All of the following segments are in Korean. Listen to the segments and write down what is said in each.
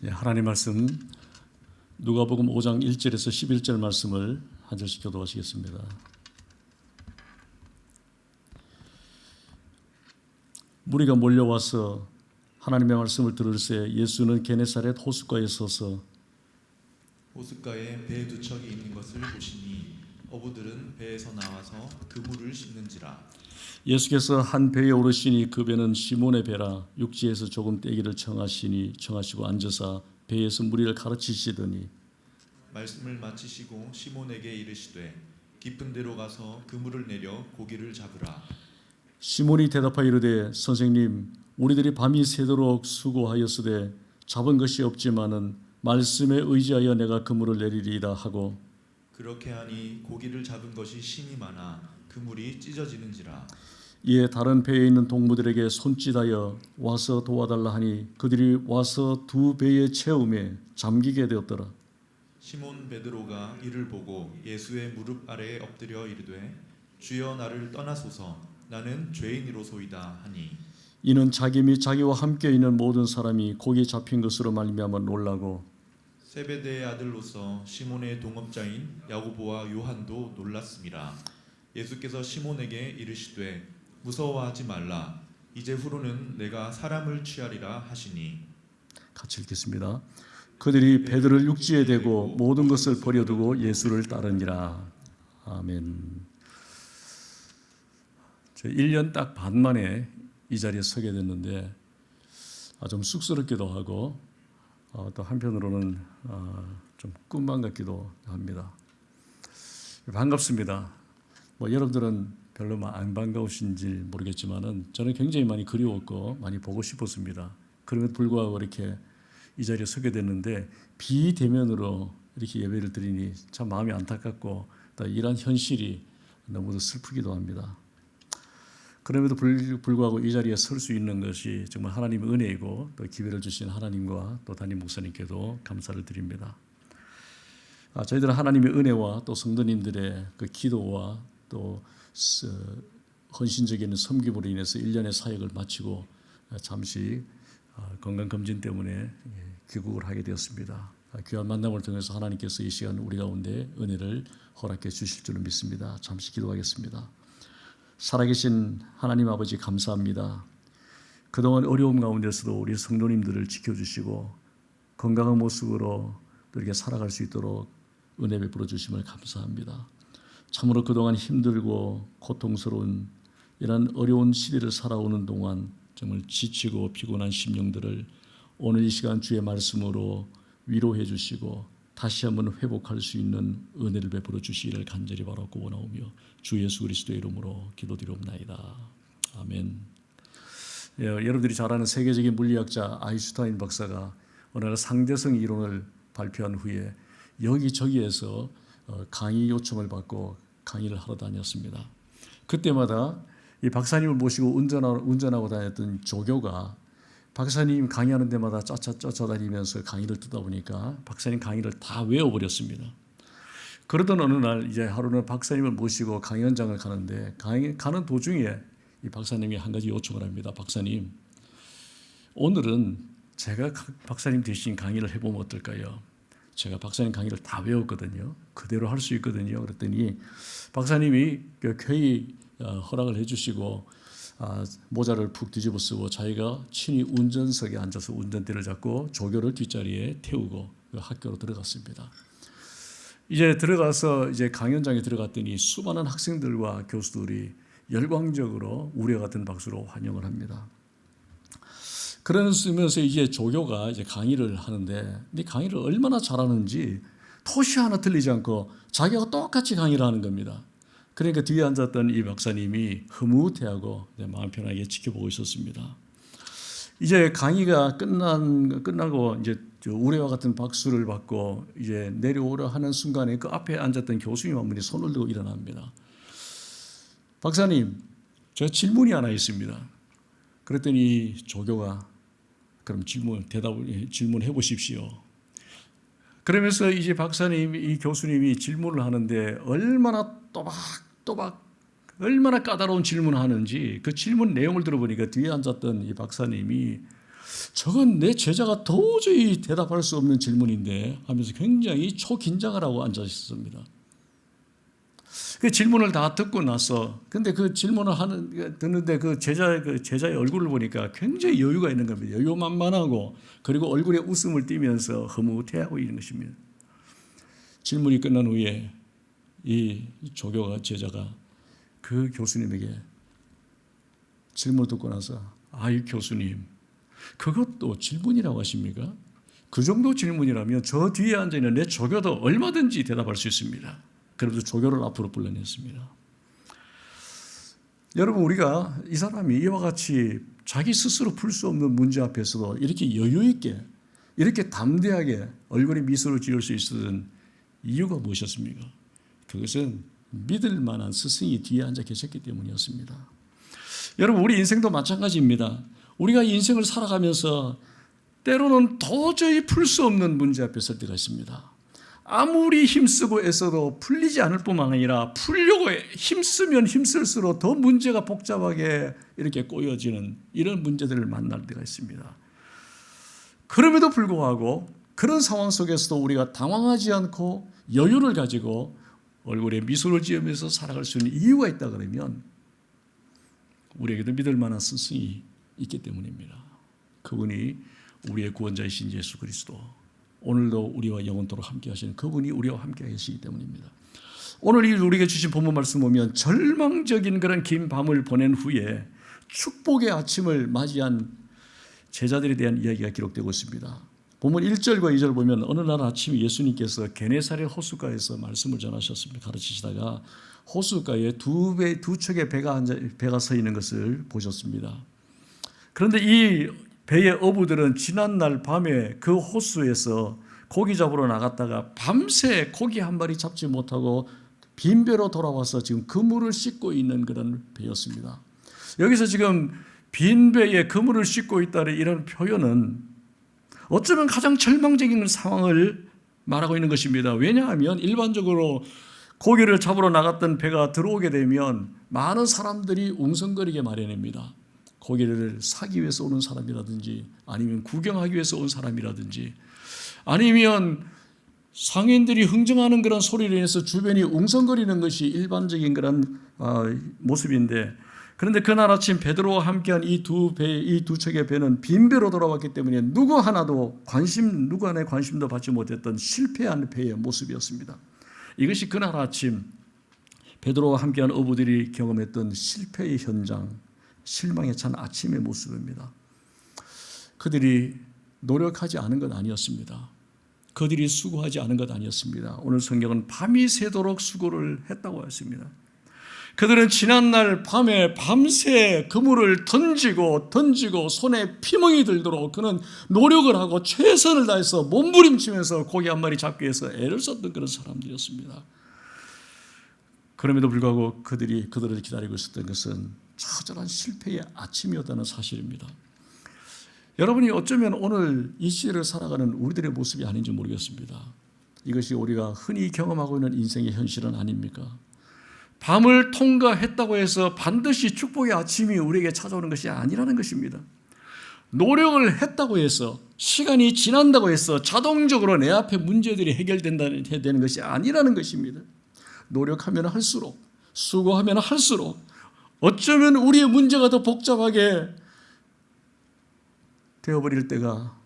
하나님 말씀 누가복음 5장 1절에서 11절 말씀을 한 절씩 교도하시겠습니다. 무리가 몰려와서 하나님의 말씀을 들을새 예수는 게네사렛 호숫가에 서서 호숫가에 배 두 척이 있는 것을 보시니 어부들은 배에서 나와서 그물을 씻는지라. 예수께서 한 배에 오르시니 그 배는 시몬의 배라. 육지에서 조금 떼기를 청하시고 앉으사 배에서 무리를 가르치시더니 말씀을 마치시고 시몬에게 이르시되 깊은 데로 가서 그물을 내려 고기를 잡으라. 시몬이 대답하여 이르되 선생님 우리들이 밤이 새도록 수고하였으되 잡은 것이 없지만은 말씀에 의지하여 내가 그물을 내리리이다 하고 그렇게 하니 고기를 잡은 것이 심이 많아 그물이 찢어지는지라. 이에 다른 배에 있는 동무들에게 손짓하여 와서 도와달라 하니 그들이 와서 두 배의 채움에 잠기게 되었더라. 시몬 베드로가 이를 보고 예수의 무릎 아래에 엎드려 이르되 주여 나를 떠나소서 나는 죄인이로소이다 하니 이는 자기 및 자기와 함께 있는 모든 사람이 고기에 잡힌 것으로 말미암아 놀라고 세베대의 아들로서 시몬의 동업자인 야고보와 요한도 놀랐음이라. 예수께서 시몬에게 이르시되 무서워하지 말라. 이제 후로는 내가 사람을 취하리라 하시니. 같이 읽겠습니다. 그들이 배들을 육지에 대고 모든 것을 버려두고 예수를 따르니라. 아멘. 1년 딱 반 만에 이 자리에 서게 됐는데 좀 쑥스럽기도 하고 또 한편으로는 좀 꿈만 같기도 합니다. 반갑습니다. 여러분들은 별로 안 반가우신지 모르겠지만은 저는 굉장히 많이 그리웠고 많이 보고 싶었습니다. 그럼에도 불구하고 이렇게 이 자리에 서게 됐는데 비대면으로 이렇게 예배를 드리니 참 마음이 안타깝고 또 이런 현실이 너무도 슬프기도 합니다. 그럼에도 불구하고 이 자리에 설 수 있는 것이 정말 하나님의 은혜이고 또 기회를 주신 하나님과 또 담임 목사님께도 감사를 드립니다. 저희들은 하나님의 은혜와 또 성도님들의 그 기도와 또 헌신적인 섬김으로 인해서 1년의 사역을 마치고 잠시 건강검진 때문에 귀국을 하게 되었습니다. 귀한 만남을 통해서 하나님께서 이 시간 우리 가운데 은혜를 허락해 주실 줄을 믿습니다. 잠시 기도하겠습니다. 살아계신 하나님 아버지 감사합니다. 그동안 어려움 가운데서도 우리 성도님들을 지켜주시고 건강한 모습으로 또 이렇게 살아갈 수 있도록 은혜 베풀어 주심을 감사합니다. 참으로 그동안 힘들고 고통스러운 이런 어려운 시대를 살아오는 동안 정말 지치고 피곤한 심령들을 오늘 이 시간 주의 말씀으로 위로해 주시고 다시 한번 회복할 수 있는 은혜를 베풀어 주시기를 간절히 바라고 원하오며 주 예수 그리스도의 이름으로 기도드리옵나이다. 아멘. 여러분들이 잘 아는 세계적인 물리학자 아인슈타인 박사가 어느 날 상대성 이론을 발표한 후에 여기저기에서 강의 요청을 받고 강의를 하러 다녔습니다. 그때마다 이 박사님을 모시고 운전하고 다녔던 조교가 박사님 강의하는 데마다 쫓아다니면서 강의를 듣다 보니까 박사님 강의를 다 외워버렸습니다. 그러던 어느 날 이제 하루는 박사님을 모시고 강의 현장을 가는데 가는 도중에 이 박사님이 한 가지 요청을 합니다. 박사님, 오늘은 제가 박사님 대신 강의를 해보면 어떨까요? 제가 박사님 강의를 다 외웠거든요. 그대로 할 수 있거든요. 그랬더니 박사님이 쾌히 허락을 해주시고 모자를 푹 뒤집어 쓰고 자기가 친히 운전석에 앉아서 운전대를 잡고 조교를 뒷자리에 태우고 학교로 들어갔습니다. 이제 들어가서 이제 강연장에 들어갔더니 수많은 학생들과 교수들이 열광적으로 우려 같은 박수로 환영을 합니다. 그러면서 이제 조교가 이제 강의를 하는데 이 강의를 얼마나 잘하는지 토시 하나 틀리지 않고 자기가 똑같이 강의를 하는 겁니다. 그러니까 뒤에 앉았던 이 박사님이 흐뭇해하고 마음 편하게 지켜보고 있었습니다. 이제 강의가 끝나고 이제 우레와 같은 박수를 받고 이제 내려오려 하는 순간에 그 앞에 앉았던 교수님 한 분이 손을 들고 일어납니다. 박사님, 제가 질문이 하나 있습니다. 그랬더니 조교가 그럼 질문해 보십시오. 그러면서 이제 이 교수님이 질문을 하는데 얼마나 또박 얼마나 까다로운 질문을 하는지 그 질문 내용을 들어보니까 뒤에 앉았던 이 박사님이 저건 내 제자가 도저히 대답할 수 없는 질문인데 하면서 굉장히 초긴장을 하고 앉아 있었습니다. 그 질문을 다 듣고 나서 근데 그 질문을 듣는데 그 제자의 얼굴을 보니까 굉장히 여유가 있는 겁니다. 여유만만하고 그리고 얼굴에 웃음을 띠면서 흐뭇해하고 있는 것입니다. 질문이 끝난 후에 이 조교가 제자가 그 교수님에게 질문을 듣고 나서 아이 교수님 그것도 질문이라고 하십니까? 그 정도 질문이라면 저 뒤에 앉아있는 내 조교도 얼마든지 대답할 수 있습니다. 그래서 조교를 앞으로 불러냈습니다. 여러분 우리가 이 사람이 이와 같이 자기 스스로 풀 수 없는 문제 앞에서도 이렇게 여유 있게 이렇게 담대하게 얼굴에 미소를 지을 수 있었던 이유가 무엇이었습니까? 그것은 믿을 만한 스승이 뒤에 앉아 계셨기 때문이었습니다. 여러분 우리 인생도 마찬가지입니다. 우리가 인생을 살아가면서 때로는 도저히 풀 수 없는 문제 앞에 설 때가 있습니다. 아무리 힘쓰고 애써도 풀리지 않을 뿐만 아니라 풀려고 힘쓰면 힘쓸수록 더 문제가 복잡하게 이렇게 꼬여지는 이런 문제들을 만날 때가 있습니다. 그럼에도 불구하고 그런 상황 속에서도 우리가 당황하지 않고 여유를 가지고 얼굴에 미소를 지으면서 살아갈 수 있는 이유가 있다 그러면 우리에게도 믿을 만한 스승이 있기 때문입니다. 그분이 우리의 구원자이신 예수 그리스도, 오늘도 우리와 영원토록 함께 하시는 그분이 우리와 함께 하시기 때문입니다. 오늘 우리에게 주신 본문 말씀 보면 절망적인 그런 긴 밤을 보낸 후에 축복의 아침을 맞이한 제자들에 대한 이야기가 기록되고 있습니다. 본문 1절과 2절 보면 어느 날 아침에 예수님께서 게네사렛 호숫가에서 말씀을 전하셨습니다. 가르치시다가 호숫가에 두 척의 배가 서 있는 것을 보셨습니다. 그런데 이 배의 어부들은 지난날 밤에 그 호수에서 고기 잡으러 나갔다가 밤새 고기 한 마리 잡지 못하고 빈 배로 돌아와서 지금 그물을 씻고 있는 그런 배였습니다. 여기서 지금 빈 배에 그물을 씻고 있다는 이런 표현은 어쩌면 가장 절망적인 상황을 말하고 있는 것입니다. 왜냐하면 일반적으로 고기를 잡으러 나갔던 배가 들어오게 되면 많은 사람들이 웅성거리게 마련입니다. 고기를 사기 위해서 오는 사람이라든지 아니면 구경하기 위해서 온 사람이라든지 아니면 상인들이 흥정하는 그런 소리로 인해서 주변이 웅성거리는 것이 일반적인 그런 모습인데 그런데 그날 아침 베드로와 함께한 이 두 척의 배는 빈 배로 돌아왔기 때문에 누구 하나의 관심도 받지 못했던 실패한 배의 모습이었습니다. 이것이 그날 아침 베드로와 함께한 어부들이 경험했던 실패의 현장, 실망에 찬 아침의 모습입니다. 그들이 노력하지 않은 것 아니었습니다. 그들이 수고하지 않은 것 아니었습니다. 오늘 성경은 밤이 새도록 수고를 했다고 했습니다. 그들은 지난날 밤에 밤새 그물을 던지고 손에 피멍이 들도록 그는 노력을 하고 최선을 다해서 몸부림치면서 고기 한 마리 잡기 위해서 애를 썼던 그런 사람들이었습니다. 그럼에도 불구하고 그들을 기다리고 있었던 것은 처절한 실패의 아침이었다는 사실입니다. 여러분이 어쩌면 오늘 이 시대를 살아가는 우리들의 모습이 아닌지 모르겠습니다. 이것이 우리가 흔히 경험하고 있는 인생의 현실은 아닙니까? 밤을 통과했다고 해서 반드시 축복의 아침이 우리에게 찾아오는 것이 아니라는 것입니다. 노력을 했다고 해서 시간이 지난다고 해서 자동적으로 내 앞에 문제들이 해결되는 것이 아니라는 것입니다. 노력하면 할수록 수고하면 할수록 어쩌면 우리의 문제가 더 복잡하게 되어버릴 때가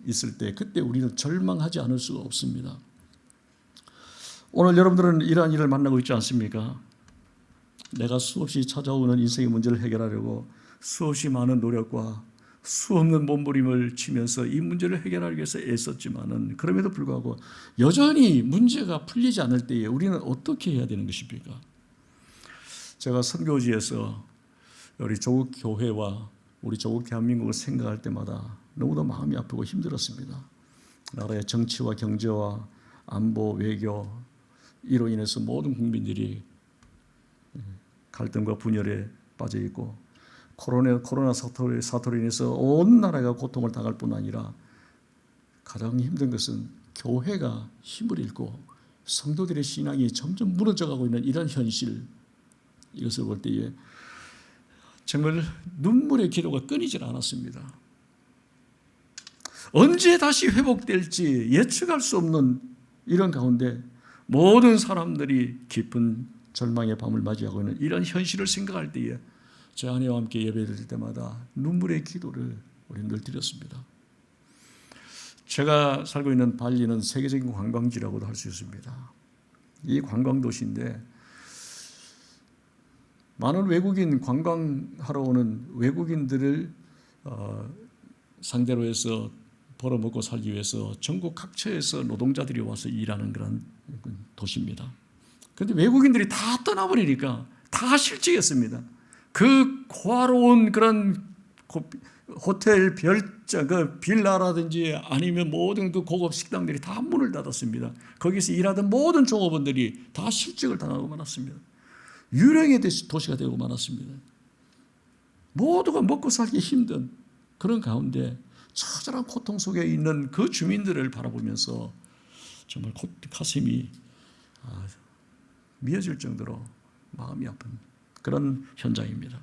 있을 때 그때 우리는 절망하지 않을 수가 없습니다. 오늘 여러분들은 이러한 일을 만나고 있지 않습니까? 내가 수없이 찾아오는 인생의 문제를 해결하려고 수없이 많은 노력과 수없는 몸부림을 치면서 이 문제를 해결하기 위해서 애썼지만은 그럼에도 불구하고 여전히 문제가 풀리지 않을 때에 우리는 어떻게 해야 되는 것입니까? 제가 선교지에서 우리 조국 교회와 우리 조국 대한민국을 생각할 때마다 너무도 마음이 아프고 힘들었습니다. 나라의 정치와 경제와 안보, 외교 이로 인해서 모든 국민들이 갈등과 분열에 빠져 있고 코로나 사태로 인해서 온 나라가 고통을 당할 뿐 아니라 가장 힘든 것은 교회가 힘을 잃고 성도들의 신앙이 점점 무너져가고 있는 이런 현실, 이것을 볼 때에 정말 눈물의 기도가 끊이질 않았습니다. 언제 다시 회복될지 예측할 수 없는 이런 가운데 모든 사람들이 깊은 절망의 밤을 맞이하고 있는 이런 현실을 생각할 때에 제 아내와 함께 예배드릴 때마다 눈물의 기도를 우리는 늘 드렸습니다. 제가 살고 있는 발리는 세계적인 관광지라고도 할 수 있습니다. 이 관광도시인데 많은 외국인 관광하러 오는 외국인들을 상대로 해서 벌어먹고 살기 위해서 전국 각처에서 노동자들이 와서 일하는 그런 도시입니다. 그런데 외국인들이 다 떠나버리니까 다 실직했습니다. 그 고화로운 그런 호텔 그 빌라라든지 아니면 모든 그 고급 식당들이 다 문을 닫았습니다. 거기서 일하던 모든 종업원들이 다 실직을 당하고 말았습니다. 유령의 도시가 되고 말았습니다. 모두가 먹고 살기 힘든 그런 가운데 처절한 고통 속에 있는 그 주민들을 바라보면서 정말 가슴이 미어질 정도로 마음이 아픈 그런 현장입니다.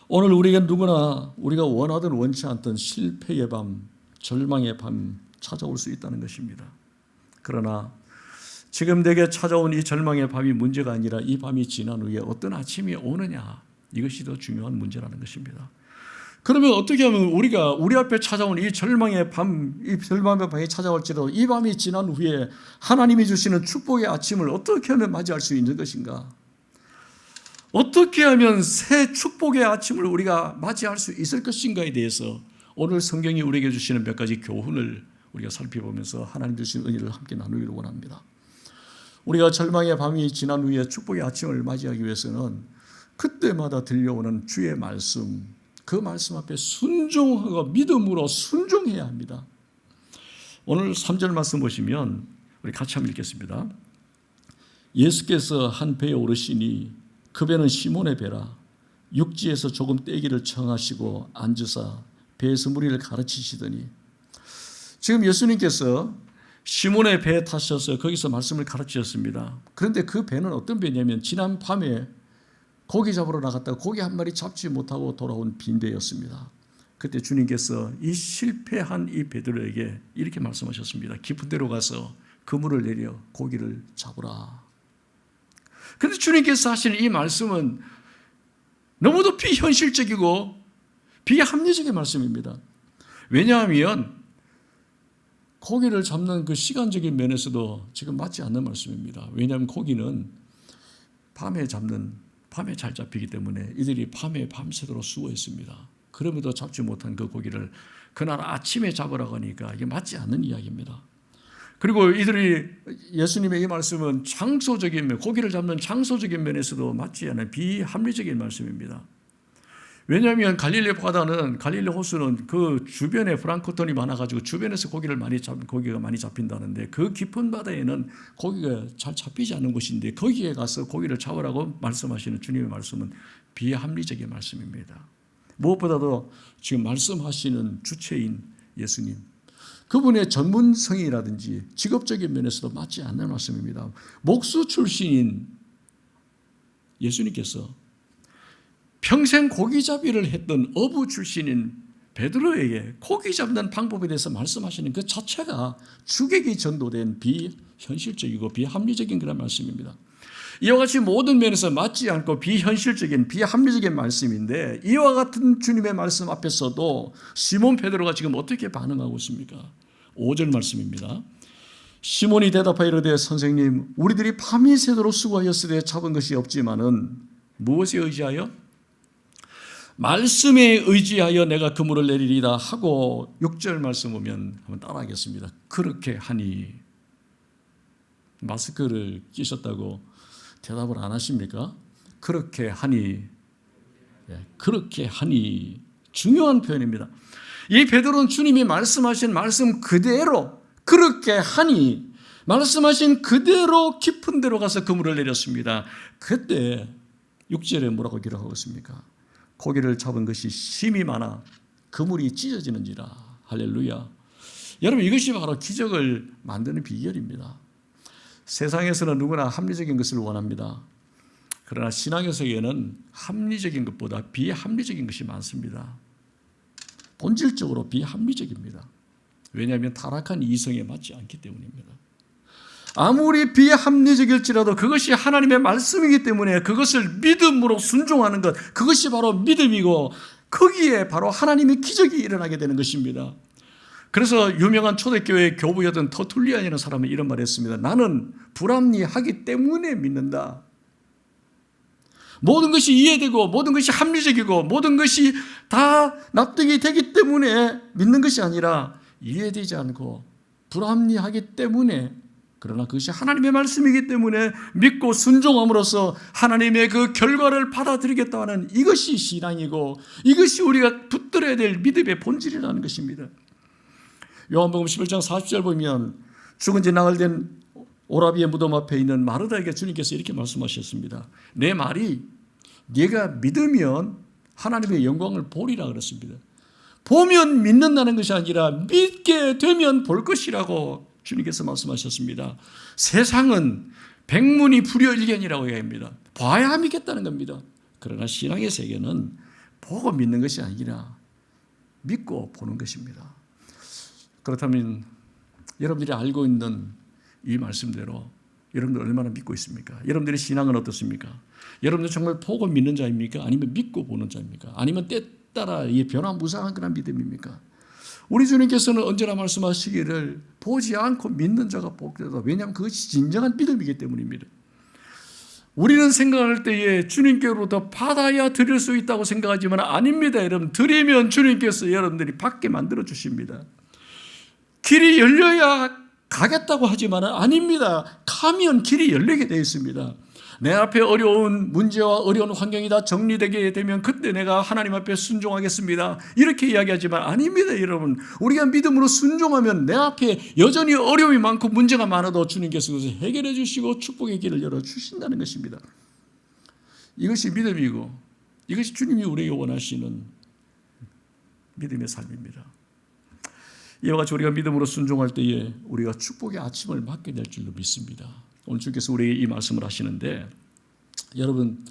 오늘 우리가 누구나 우리가 원하든 원치 않던 실패의 밤, 절망의 밤 찾아올 수 있다는 것입니다. 그러나 지금 내게 찾아온 이 절망의 밤이 문제가 아니라 이 밤이 지난 후에 어떤 아침이 오느냐, 이것이 더 중요한 문제라는 것입니다. 그러면 어떻게 하면 우리가 우리 앞에 찾아온 이 절망의 밤, 이 절망의 밤이 찾아올지라도 이 밤이 지난 후에 하나님이 주시는 축복의 아침을 어떻게 하면 맞이할 수 있는 것인가? 어떻게 하면 새 축복의 아침을 우리가 맞이할 수 있을 것인가에 대해서 오늘 성경이 우리에게 주시는 몇 가지 교훈을 우리가 살펴보면서 하나님 주신 은혜를 함께 나누기를 원합니다. 우리가 절망의 밤이 지난 후에 축복의 아침을 맞이하기 위해서는 그때마다 들려오는 주의 말씀, 그 말씀 앞에 순종하고 믿음으로 순종해야 합니다. 오늘 3절 말씀 보시면 우리 같이 한번 읽겠습니다. 예수께서 한 배에 오르시니 그 배는 시몬의 배라. 육지에서 조금 떼기를 청하시고 앉으사 배에서 무리를 가르치시더니, 지금 예수님께서 시몬의 배에 타셔서 거기서 말씀을 가르치셨습니다. 그런데 그 배는 어떤 배냐면 지난 밤에 고기 잡으러 나갔다가 고기 한 마리 잡지 못하고 돌아온 빈배였습니다. 그때 주님께서 이 실패한 이 베드로에게 이렇게 말씀하셨습니다. 깊은 데로 가서 그물을 내려 고기를 잡으라. 그런데 주님께서 하시는 이 말씀은 너무도 비현실적이고 비합리적인 말씀입니다. 왜냐하면 고기를 잡는 그 시간적인 면에서도 지금 맞지 않는 말씀입니다. 왜냐하면 고기는 밤에 잘 잡히기 때문에 이들이 밤에 밤새도록 수고했습니다. 그럼에도 잡지 못한 그 고기를 그날 아침에 잡으라고 하니까 이게 맞지 않는 이야기입니다. 그리고 이들이 예수님의 이 말씀은 장소적인 면, 고기를 잡는 장소적인 면에서도 맞지 않은 비합리적인 말씀입니다. 왜냐하면 갈릴리 바다는, 갈릴리 호수는 그 주변에 프랑크톤이 많아가지고 주변에서 고기가 많이 잡힌다는데 그 깊은 바다에는 고기가 잘 잡히지 않는 곳인데 거기에 가서 고기를 잡으라고 말씀하시는 주님의 말씀은 비합리적인 말씀입니다. 무엇보다도 지금 말씀하시는 주체인 예수님, 그분의 전문성이라든지 직업적인 면에서도 맞지 않는 말씀입니다. 목수 출신인 예수님께서 평생 고기잡이를 했던 어부 출신인 베드로에게 고기 잡는 방법에 대해서 말씀하시는 그 자체가 주객이 전도된 비현실적이고 비합리적인 그런 말씀입니다. 이와 같이 모든 면에서 맞지 않고 비현실적인 비합리적인 말씀인데 이와 같은 주님의 말씀 앞에서도 시몬 베드로가 지금 어떻게 반응하고 있습니까? 5절 말씀입니다. 시몬이 대답하여 이르되 선생님, 우리들이 밤이 새도록 수고하였으되 잡은 것이 없지만은 무엇에 의지하여? 말씀에 의지하여 내가 그물을 내리리다 하고 6절 말씀 보면 한번 따라하겠습니다. 그렇게 하니. 마스크를 끼셨다고 대답을 안 하십니까? 그렇게 하니. 그렇게 하니. 중요한 표현입니다. 이 베드로는 주님이 말씀하신 말씀 그대로 그렇게 하니 말씀하신 그대로 깊은 데로 가서 그물을 내렸습니다. 그때 6절에 뭐라고 기록하고 있습니까? 고기를 잡은 것이 심이 많아 그물이 찢어지는지라. 할렐루야. 여러분, 이것이 바로 기적을 만드는 비결입니다. 세상에서는 누구나 합리적인 것을 원합니다. 그러나 신앙의 세계에는 합리적인 것보다 비합리적인 것이 많습니다. 본질적으로 비합리적입니다. 왜냐하면 타락한 이성에 맞지 않기 때문입니다. 아무리 비합리적일지라도 그것이 하나님의 말씀이기 때문에 그것을 믿음으로 순종하는 것, 그것이 바로 믿음이고 거기에 바로 하나님의 기적이 일어나게 되는 것입니다. 그래서 유명한 초대교회 교부였던 터툴리안이라는 사람은 이런 말을 했습니다. 나는 불합리하기 때문에 믿는다. 모든 것이 이해되고 모든 것이 합리적이고 모든 것이 다 납득이 되기 때문에 믿는 것이 아니라 이해되지 않고 불합리하기 때문에, 그러나 그것이 하나님의 말씀이기 때문에 믿고 순종함으로써 하나님의 그 결과를 받아들이겠다는 이것이 신앙이고 이것이 우리가 붙들어야 될 믿음의 본질이라는 것입니다. 요한복음 11장 40절 보면 죽은 지 나흘 된 오라비의 무덤 앞에 있는 마르다에게 주님께서 이렇게 말씀하셨습니다. 내 말이 네가 믿으면 하나님의 영광을 보리라 그랬습니다. 보면 믿는다는 것이 아니라 믿게 되면 볼 것이라고 주님께서 말씀하셨습니다. 세상은 백문이 불여일견이라고 얘기합니다. 봐야 믿겠다는 겁니다. 그러나 신앙의 세계는 보고 믿는 것이 아니라 믿고 보는 것입니다. 그렇다면 여러분들이 알고 있는 이 말씀대로 여러분들 얼마나 믿고 있습니까? 여러분들의 신앙은 어떻습니까? 여러분들 정말 보고 믿는 자입니까? 아니면 믿고 보는 자입니까? 아니면 때따라 이 변화무쌍한 그런 믿음입니까? 우리 주님께서는 언제나 말씀하시기를 보지 않고 믿는 자가 복되다. 왜냐하면 그것이 진정한 믿음이기 때문입니다. 우리는 생각할 때에 주님께로부터 받아야 드릴 수 있다고 생각하지만 아닙니다. 여러분, 드리면 주님께서 여러분들이 받게 만들어 주십니다. 길이 열려야 가겠다고 하지만 아닙니다. 가면 길이 열리게 되어 있습니다. 내 앞에 어려운 문제와 어려운 환경이 다 정리되게 되면 그때 내가 하나님 앞에 순종하겠습니다. 이렇게 이야기하지만 아닙니다, 여러분. 우리가 믿음으로 순종하면 내 앞에 여전히 어려움이 많고 문제가 많아도 주님께서 그것을 해결해 주시고 축복의 길을 열어주신다는 것입니다. 이것이 믿음이고 이것이 주님이 우리에게 원하시는 믿음의 삶입니다. 이와 같이 우리가 믿음으로 순종할 때에 우리가 축복의 아침을 맞게 될 줄로 믿습니다. 오늘 주께서 우리에게 이 말씀을 하시는데, 여러분,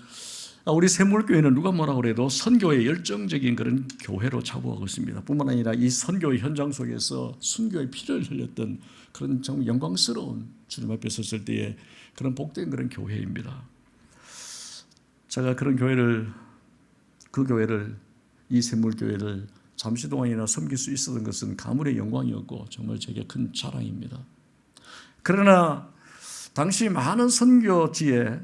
우리 샘물교회는 누가 뭐라고 그래도 선교의 열정적인 그런 교회로 자부하고 있습니다. 뿐만 아니라 이 선교의 현장 속에서 순교의 피를 흘렸던 그런 정말 영광스러운 주님 앞에 섰을 때에 그런 복된 그런 교회입니다. 제가 그런 교회를, 그 교회를, 이 샘물교회를 잠시 동안이나 섬길 수 있었던 것은 가문의 영광이었고 정말 제게 큰 자랑입니다. 그러나 당시 많은 선교지에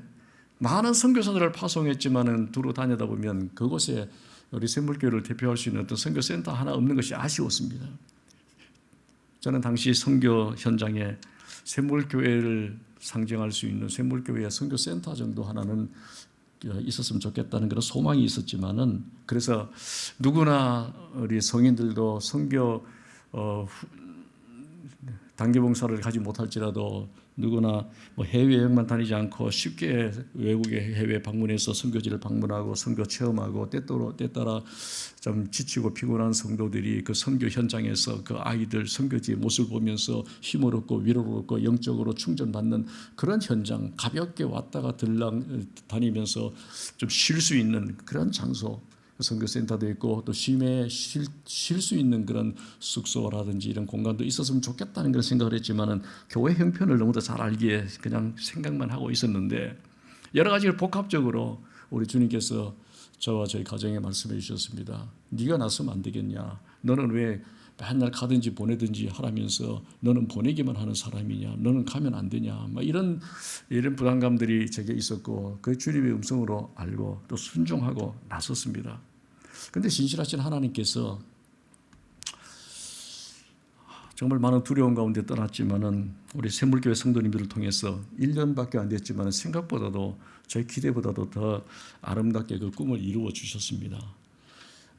많은 선교사들을 파송했지만은 두루 다니다 보면 그곳에 우리 샘물교회를 대표할 수 있는 어떤 선교센터 하나 없는 것이 아쉬웠습니다. 저는 당시 선교 현장에 샘물교회를 상징할 수 있는 샘물교회의 선교센터 정도 하나는 있었으면 좋겠다는 그런 소망이 있었지만은, 그래서 누구나 우리 성인들도 선교 단계봉사를 가지 못할지라도 누구나 뭐 해외여행만 다니지 않고 쉽게 외국의 해외 방문해서 선교지를 방문하고 선교 체험하고 때따라 좀 지치고 피곤한 성도들이 그 선교 현장에서 그 아이들 선교지의 모습을 보면서 힘을 얻고 위로를 얻고 영적으로 충전받는 그런 현장, 가볍게 왔다가 다니면서 좀 쉴 수 있는 그런 장소, 선교센터도 있고 또 쉼에 쉴 수 있는 그런 숙소라든지 이런 공간도 있었으면 좋겠다는 그런 생각을 했지만은 교회 형편을 너무도 잘 알기에 그냥 생각만 하고 있었는데, 여러 가지 복합적으로 우리 주님께서 저와 저희 가정에 말씀해 주셨습니다. 네가 나서면 안 되겠냐? 너는 왜 맨날 가든지 보내든지 하라면서 너는 보내기만 하는 사람이냐? 너는 가면 안 되냐? 이런 부담감들이 제게 있었고, 그 주님의 음성으로 알고 또 순종하고 나섰습니다. 그런데 신실하신 하나님께서 정말 많은 두려움 가운데 떠났지만은 우리 샘물교회 성도님들을 통해서 1년밖에 안 됐지만 생각보다도 저희 기대보다도 더 아름답게 그 꿈을 이루어 주셨습니다.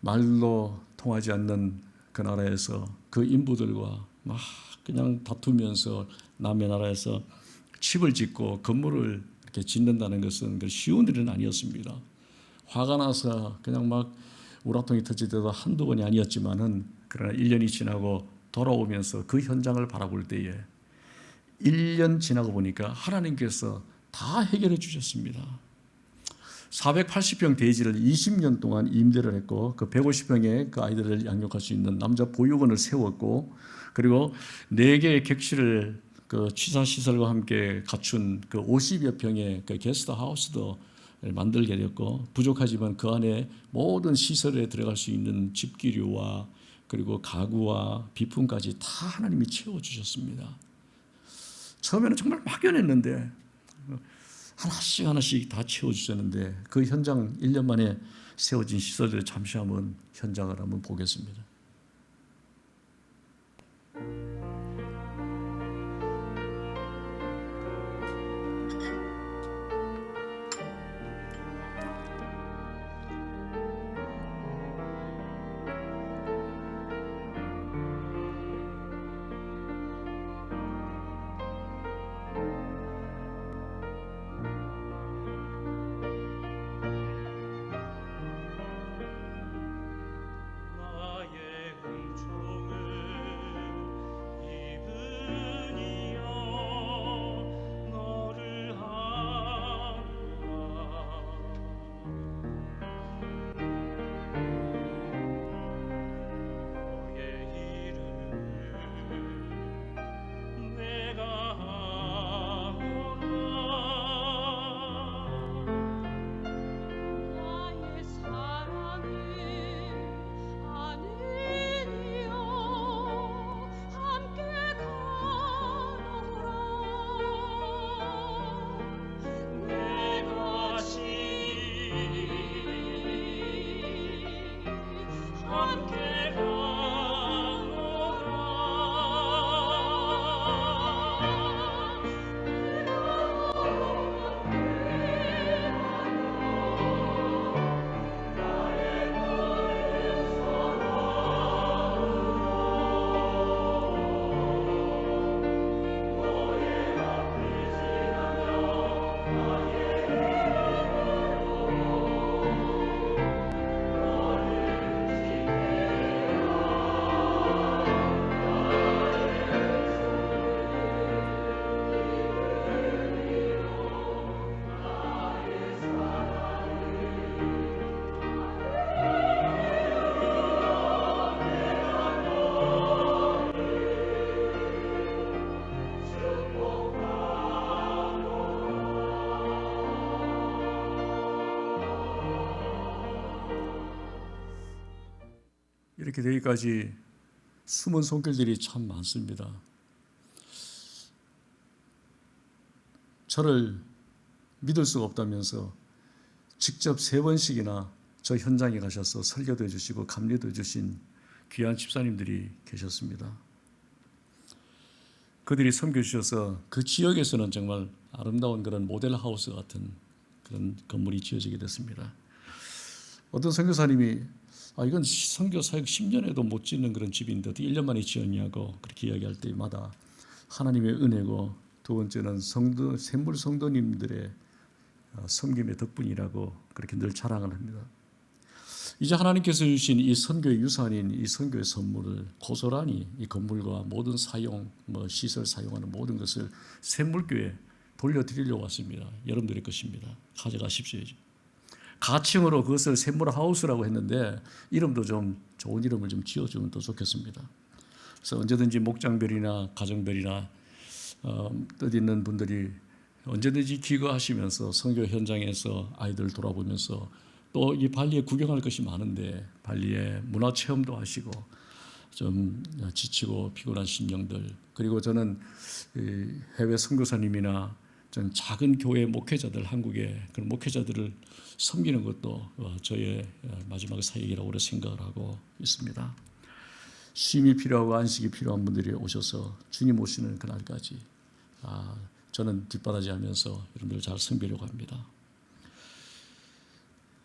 말로 통하지 않는 그 나라에서 그 인부들과 막 그냥 다투면서 남의 나라에서 집을 짓고 건물을 이렇게 짓는다는 것은 쉬운 일은 아니었습니다. 화가 나서 그냥 막 우라통이 터질 때도 한두 번이 아니었지만은, 그러나 1년이 지나고 돌아오면서 그 현장을 바라볼 때에 1년 지나고 보니까 하나님께서 다 해결해 주셨습니다. 480평 대지를 20년 동안 임대를 했고 그 150평의 그 아이들을 양육할 수 있는 남자 보육원을 세웠고 그리고 4개의 객실을 그 취사 시설과 함께 갖춘 그 50여 평의 그 게스트 하우스도 만들게 되었고 부족하지만 그 안에 모든 시설에 들어갈 수 있는 집기류와 그리고 가구와 비품까지 다 하나님이 채워주셨습니다. 처음에는 정말 막연했는데 하나씩 하나씩 다 채워주셨는데 그 현장 1년 만에 세워진 시설들을 잠시 한번 현장을 한번 보겠습니다. 이렇게 되기까지 숨은 손길들이 참 많습니다. 저를 믿을 수가 없다면서 직접 3번씩이나 저 현장에 가셔서 설교도 해주시고 감리도 해주신 귀한 집사님들이 계셨습니다. 그들이 섬겨주셔서 그 지역에서는 정말 아름다운 그런 모델하우스 같은 그런 건물이 지어지게 됐습니다. 어떤 선교사님이 이건 선교 사역 10년에도 못 짓는 그런 집인데 어떻게 1년 만에 지었냐고 그렇게 이야기할 때마다 하나님의 은혜고 두 번째는 샘물 성도님들의 섬김의 덕분이라고 그렇게 늘 자랑을 합니다. 이제 하나님께서 주신 이 선교의 유산인 이 선교의 선물을 고스란히 이 건물과 모든 사용, 시설 사용하는 모든 것을 샘물교에 돌려드리려고 왔습니다. 여러분들의 것입니다. 가져가십시오. 가칭으로 그것을 샘물하우스라고 했는데 이름도 좀 좋은 이름을 좀 지어주면 더 좋겠습니다. 그래서 언제든지 목장별이나 가정별이나 뜻 있는 분들이 언제든지 기거하시면서 선교 현장에서 아이들 돌아보면서 또 이 발리에 구경할 것이 많은데 발리에 문화 체험도 하시고 좀 지치고 피곤한 심령들 그리고 저는 해외 선교사님이나 좀 작은 교회 목회자들 한국의 그런 목회자들을 섬기는 것도 저의 마지막 사역이라고 생각을 하고 있습니다. 쉼이 필요하고 안식이 필요한 분들이 오셔서 주님 오시는 그날까지 저는 뒷바라지하면서 여러분들 잘 섬기려고 합니다.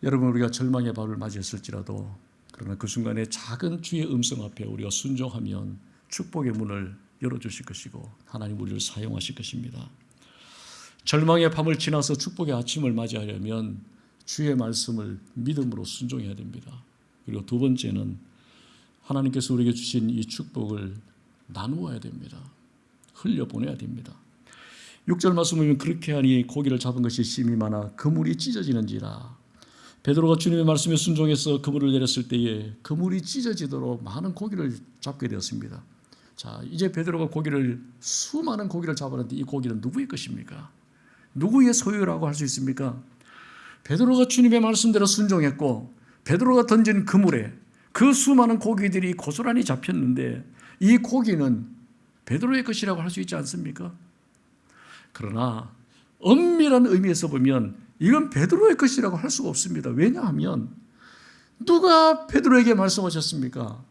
여러분 우리가 절망의 밤을 맞이했을지라도 그러나 그 순간에 작은 주의 음성 앞에 우리가 순종하면 축복의 문을 열어주실 것이고 하나님 우리를 사용하실 것입니다. 절망의 밤을 지나서 축복의 아침을 맞이하려면 주의 말씀을 믿음으로 순종해야 됩니다. 그리고 두 번째는 하나님께서 우리에게 주신 이 축복을 나누어야 됩니다. 흘려보내야 됩니다. 6절 말씀 보면 그렇게 하니 고기를 잡은 것이 심이 많아 그물이 찢어지는지라. 베드로가 주님의 말씀에 순종해서 그물을 내렸을 때에 그물이 찢어지도록 많은 고기를 잡게 되었습니다. 자, 이제 베드로가 수많은 고기를 잡았는데 이 고기는 누구의 것입니까? 누구의 소유라고 할 수 있습니까? 베드로가 주님의 말씀대로 순종했고 베드로가 던진 그물에 그 수많은 고기들이 고스란히 잡혔는데 이 고기는 베드로의 것이라고 할 수 있지 않습니까? 그러나 엄밀한 의미에서 보면 이건 베드로의 것이라고 할 수가 없습니다. 왜냐하면 누가 베드로에게 말씀하셨습니까?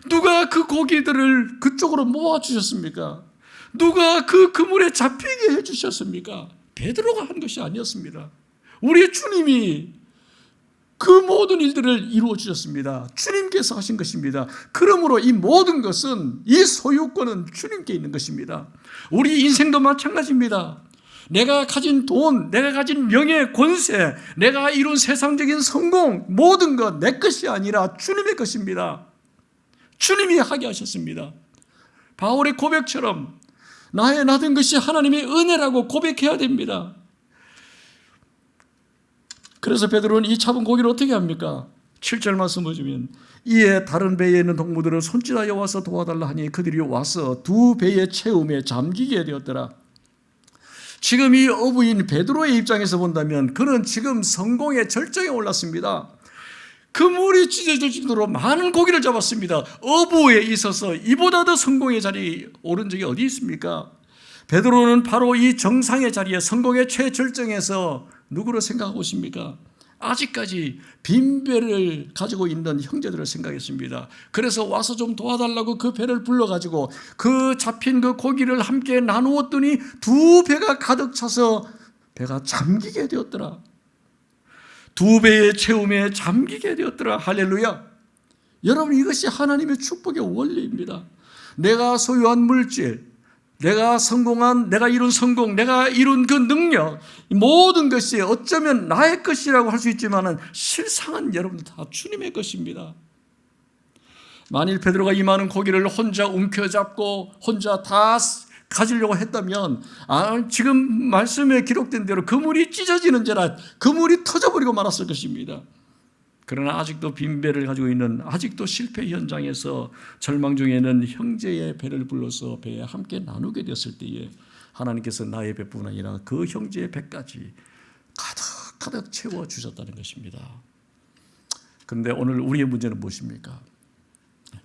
누가 그 고기들을 그쪽으로 모아주셨습니까? 누가 그 그물에 잡히게 해주셨습니까? 베드로가 한 것이 아니었습니다. 우리 주님이 그 모든 일들을 이루어 주셨습니다. 주님께서 하신 것입니다. 그러므로 이 모든 것은, 이 소유권은 주님께 있는 것입니다. 우리 인생도 마찬가지입니다. 내가 가진 돈, 내가 가진 명예, 권세, 내가 이룬 세상적인 성공, 모든 것 내 것이 아니라 주님의 것입니다. 주님이 하게 하셨습니다. 바울의 고백처럼 나의 나된 것이 하나님의 은혜라고 고백해야 됩니다. 그래서 베드로는 이 잡은 고기를 어떻게 합니까? 7절 말씀 보시면 이에 다른 배에 있는 동무들을 손짓하여 와서 도와달라 하니 그들이 와서 두 배의 채움에 잠기게 되었더라. 지금 이 어부인 베드로의 입장에서 본다면 그는 지금 성공의 절정에 올랐습니다. 그물이 찢어질 정도로 많은 고기를 잡았습니다. 어부에 있어서 이보다 더 성공의 자리에 오른 적이 어디 있습니까? 베드로는 바로 이 정상의 자리에, 성공의 최절정에서 누구를 생각하고 있습니까? 아직까지 빈배를 가지고 있는 형제들을 생각했습니다. 그래서 와서 좀 도와달라고 그 배를 불러가지고 그 잡힌 그 고기를 함께 나누었더니 두 배가 가득 차서 배가 잠기게 되었더라. 두 배의 채움에 잠기게 되었더라. 할렐루야. 여러분, 이것이 하나님의 축복의 원리입니다. 내가 소유한 물질, 내가 이룬 성공, 내가 이룬 그 능력, 모든 것이 어쩌면 나의 것이라고 할 수 있지만 실상은 여러분 다 주님의 것입니다. 만일 베드로가 이 많은 고기를 혼자 움켜잡고 혼자 다 가지려고 했다면 지금 말씀에 기록된 대로 그물이 찢어지는지라 그물이 터져버리고 말았을 것입니다. 그러나 아직도 빈배를 가지고 있는, 아직도 실패 현장에서 절망 중에는 형제의 배를 불러서 배에 함께 나누게 됐을 때에 하나님께서 나의 배뿐 아니라 그 형제의 배까지 가득 채워주셨다는 것입니다. 그런데 오늘 우리의 문제는 무엇입니까?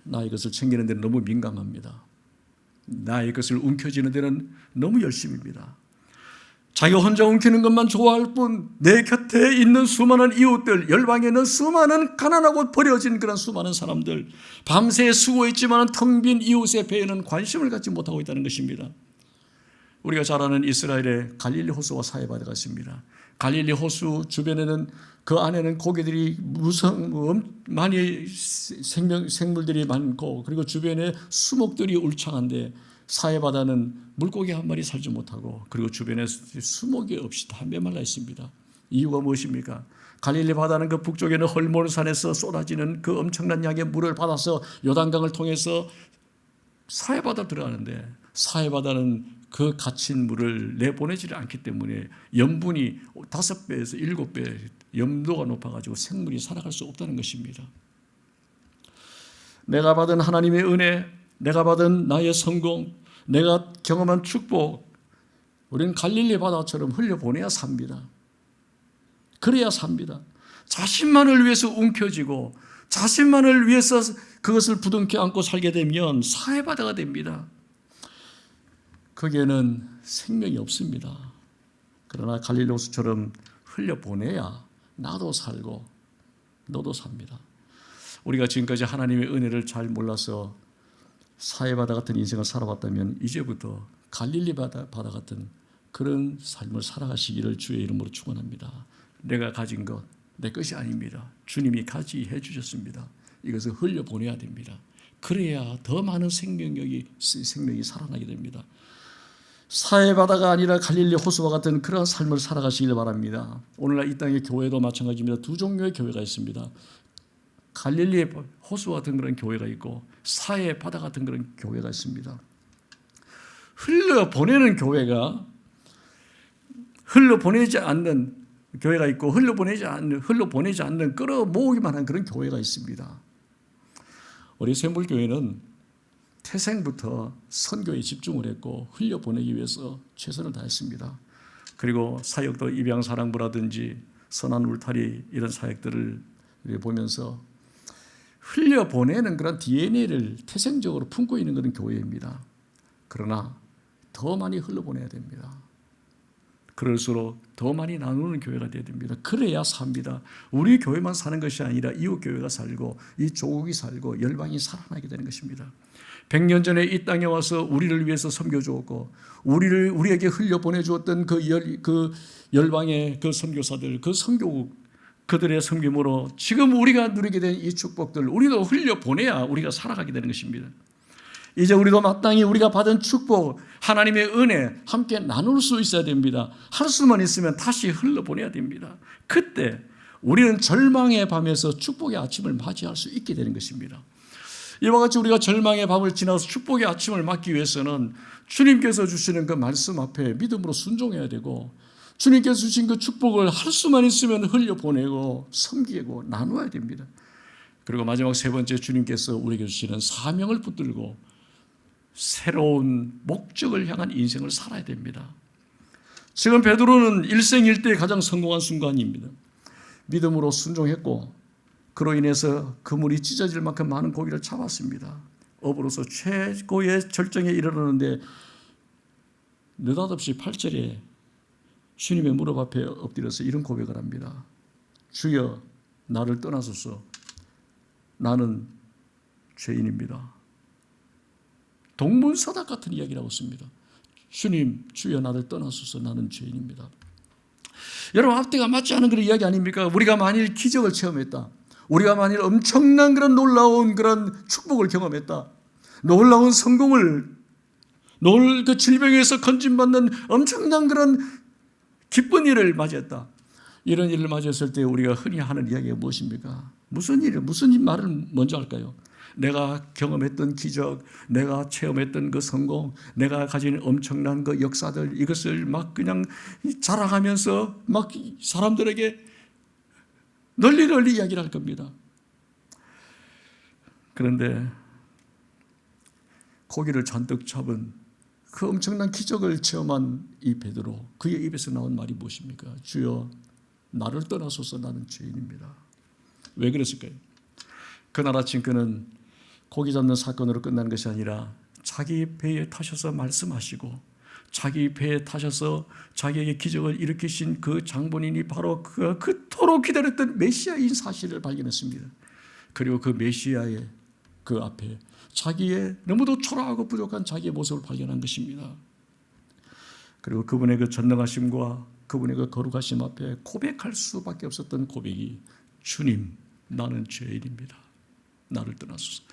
나의 것을 챙기는 데는 너무 민감합니다. 나의 것을 움켜쥐는 데는 너무 열심입니다. 자기가 혼자 움키는 것만 좋아할 뿐 내 곁에 있는 수많은 이웃들, 열방에 있는 수많은 가난하고 버려진 그런 수많은 사람들, 밤새 수고했지만 텅 빈 이웃의 배에는 관심을 갖지 못하고 있다는 것입니다. 우리가 잘 아는 이스라엘의 갈릴리 호수와 사해바다가 있습니다. 갈릴리 호수 주변에는, 그 안에는 고기들이 많이 생물들이 많고, 그리고 주변에 수목들이 울창한데 사해바다는 물고기 한 마리 살지 못하고, 그리고 주변에 수목이 없이 다 메말라 있습니다. 이유가 무엇입니까? 갈릴리 바다는 그 북쪽에는 헐몬산에서 쏟아지는 그 엄청난 양의 물을 받아서 요단강을 통해서 사해바다 들어가는데, 사해바다는 그 갇힌 물을 내보내지를 않기 때문에 염분이 5배에서 7배 염도가 높아가지고 생물이 살아갈 수 없다는 것입니다. 내가 받은 하나님의 은혜, 내가 받은 나의 성공, 내가 경험한 축복, 우리는 갈릴리 바다처럼 흘려보내야 삽니다. 그래야 삽니다. 자신만을 위해서 움켜쥐고 자신만을 위해서 그것을 부둥켜 안고 살게 되면 사해바다가 됩니다. 거기에는 생명이 없습니다. 그러나 갈릴리 호수처럼 흘려보내야 나도 살고 너도 삽니다. 우리가 지금까지 하나님의 은혜를 잘 몰라서 사해바다 같은 인생을 살아왔다면 이제부터 갈릴리 바다 같은 그런 삶을 살아가시기를 주의 이름으로 축원합니다. 내가 가진 것 내 것이 아닙니다. 주님이 가지해 주셨습니다. 이것을 흘려보내야 됩니다. 그래야 더 많은 생명이 살아나게 됩니다. 사해바다가 아니라 갈릴리 호수와 같은 그런 삶을 살아가시길 바랍니다. 오늘날 이 땅의 교회도 마찬가지입니다. 두 종류의 교회가 있습니다. 갈릴리 호수 같은 그런 교회가 있고 사해바다 같은 그런 교회가 있습니다. 흘려보내는 교회가 흘려보내지 않는 교회가 있고 흘려보내지 않는 끌어모으기만 한 그런 교회가 있습니다. 우리 샘물교회는 태생부터 선교에 집중을 했고 흘려보내기 위해서 최선을 다했습니다. 그리고 사역도 입양사랑부라든지 선한 울타리 이런 사역들을 보면서 흘려보내는 그런 DNA를 태생적으로 품고 있는 그런 교회입니다. 그러나 더 많이 흘려보내야 됩니다. 그럴수록 더 많이 나누는 교회가 되어야 됩니다. 그래야 삽니다. 우리 교회만 사는 것이 아니라 이웃 교회가 살고 이 조국이 살고 열방이 살아나게 되는 것입니다. 100년 전에 이 땅에 와서 우리를 위해서 섬겨주었고 우리에게 흘려보내주었던 그 열방의 그 선교사들, 그 선교국, 그들의 섬김으로 지금 우리가 누리게 된 이 축복들 우리도 흘려보내야 우리가 살아가게 되는 것입니다. 이제 우리도 마땅히 우리가 받은 축복, 하나님의 은혜 함께 나눌 수 있어야 됩니다. 할 수만 있으면 다시 흘려보내야 됩니다. 그때 우리는 절망의 밤에서 축복의 아침을 맞이할 수 있게 되는 것입니다. 이와 같이 우리가 절망의 밤을 지나서 축복의 아침을 맞기 위해서는 주님께서 주시는 그 말씀 앞에 믿음으로 순종해야 되고 주님께서 주신 그 축복을 할 수만 있으면 흘려보내고 섬기고 나누어야 됩니다. 그리고 마지막 세 번째, 주님께서 우리에게 주시는 사명을 붙들고 새로운 목적을 향한 인생을 살아야 됩니다. 지금 베드로는 일생일대에 가장 성공한 순간입니다. 믿음으로 순종했고 그로 인해서 그물이 찢어질 만큼 많은 고기를 잡았습니다. 업으로서 최고의 절정에 이르렀는데 느닷없이 8절에 주님의 무릎 앞에 엎드려서 이런 고백을 합니다. 주여 나를 떠나소서 나는 죄인입니다. 동문서답 같은 이야기라고 씁니다. 주님 주여 나를 떠나소서 나는 죄인입니다. 여러분 앞뒤가 맞지 않은 그런 이야기 아닙니까? 우리가 만일 기적을 체험했다, 우리가 만일 엄청난 그런 놀라운 그런 축복을 경험했다, 놀라운 성공을 그 질병에서 건진받는 엄청난 그런 기쁜 일을 맞이했다. 이런 일을 맞이했을 때 우리가 흔히 하는 이야기가 무엇입니까? 무슨 말을 먼저 할까요? 내가 경험했던 기적, 내가 체험했던 그 성공, 내가 가진 엄청난 그 역사들, 이것을 막 그냥 자랑하면서 막 사람들에게 널리 이야기를 할 겁니다. 그런데 고기를 잔뜩 잡은 그 엄청난 기적을 체험한 이 베드로, 그의 입에서 나온 말이 무엇입니까? 주여 나를 떠나소서 나는 죄인입니다. 왜 그랬을까요? 그날 아침 그는 고기 잡는 사건으로 끝난 것이 아니라 자기 배에 타셔서 말씀하시고 자기 배에 타셔서 자기에게 기적을 일으키신 그 장본인이 바로 그토록 기다렸던 메시아인 사실을 발견했습니다. 그리고 그 메시아의 그 앞에 자기의 너무도 초라하고 부족한 자기의 모습을 발견한 것입니다. 그리고 그분의 그 전능하심과 그분의 그 거룩하심 앞에 고백할 수밖에 없었던 고백이 주님 나는 죄인입니다. 나를 떠나소서.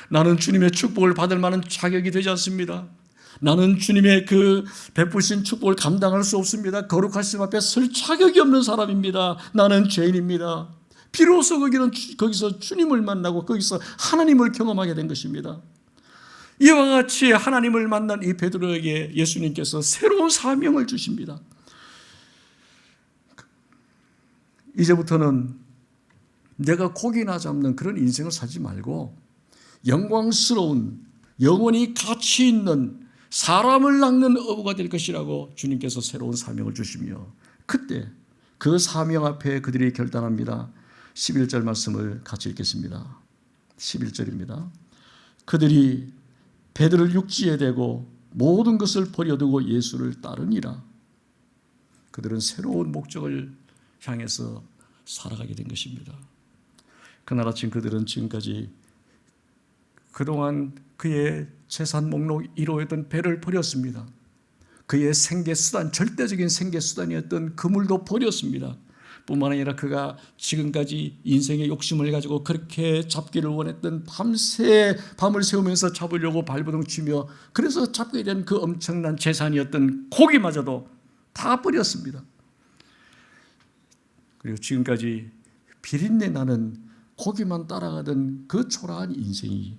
나는 주님의 축복을 받을 만한 자격이 되지 않습니다. 나는 주님의 그 베푸신 축복을 감당할 수 없습니다. 거룩하심 앞에 설 자격이 없는 사람입니다. 나는 죄인입니다. 비로소 거기서 주님을 만나고 거기서 하나님을 경험하게 된 것입니다. 이와 같이 하나님을 만난 이 베드로에게 예수님께서 새로운 사명을 주십니다. 이제부터는 내가 고기나 잡는 그런 인생을 살지 말고 영광스러운 영원히 가치 있는 사람을 낚는 어부가 될 것이라고 주님께서 새로운 사명을 주시며 그때 그 사명 앞에 그들이 결단합니다. 11절 말씀을 같이 읽겠습니다. 11절입니다. 그들이 배들을 육지에 대고 모든 것을 버려두고 예수를 따르니라. 그들은 새로운 목적을 향해서 살아가게 된 것입니다. 그날 아침 그들은 지금까지 그동안 그의 재산 목록 1호였던 배를 버렸습니다. 그의 생계수단, 절대적인 생계수단이었던 그물도 버렸습니다. 뿐만 아니라 그가 지금까지 인생의 욕심을 가지고 그렇게 잡기를 원했던 밤새 밤을 새우면서 잡으려고 발버둥 치며 그래서 잡게 된 그 엄청난 재산이었던 고기마저도 다 버렸습니다. 그리고 지금까지 비린내 나는 고기만 따라가던 그 초라한 인생이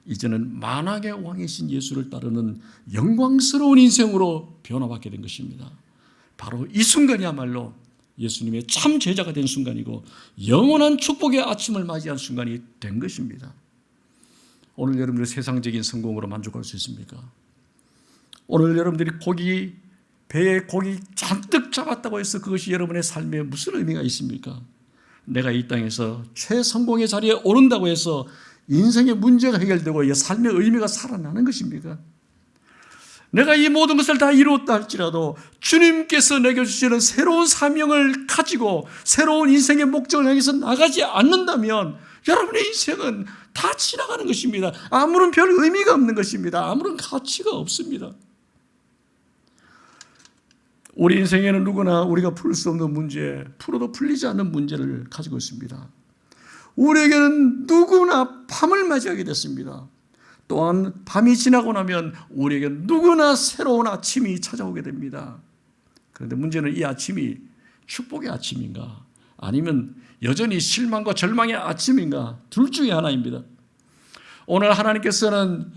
이제는 만왕의 왕이신 예수를 따르는 영광스러운 인생으로 변화받게 된 것입니다. 바로 이 순간이야말로 예수님의 참 제자가 된 순간이고 영원한 축복의 아침을 맞이한 순간이 된 것입니다. 오늘 여러분들 세상적인 성공으로 만족할 수 있습니까? 오늘 여러분들이 배에 고기 잔뜩 잡았다고 해서 그것이 여러분의 삶에 무슨 의미가 있습니까? 내가 이 땅에서 최성공의 자리에 오른다고 해서 인생의 문제가 해결되고 삶의 의미가 살아나는 것입니까? 내가 이 모든 것을 다 이루었다 할지라도 주님께서 내게 주시는 새로운 사명을 가지고 새로운 인생의 목적을 향해서 나가지 않는다면 여러분의 인생은 다 지나가는 것입니다. 아무런 별 의미가 없는 것입니다. 아무런 가치가 없습니다. 우리 인생에는 누구나 우리가 풀 수 없는 문제, 풀어도 풀리지 않는 문제를 가지고 있습니다. 우리에게는 누구나 밤을 맞이하게 됐습니다. 또한 밤이 지나고 나면 우리에게 누구나 새로운 아침이 찾아오게 됩니다. 그런데 문제는 이 아침이 축복의 아침인가 아니면 여전히 실망과 절망의 아침인가 둘 중에 하나입니다. 오늘 하나님께서는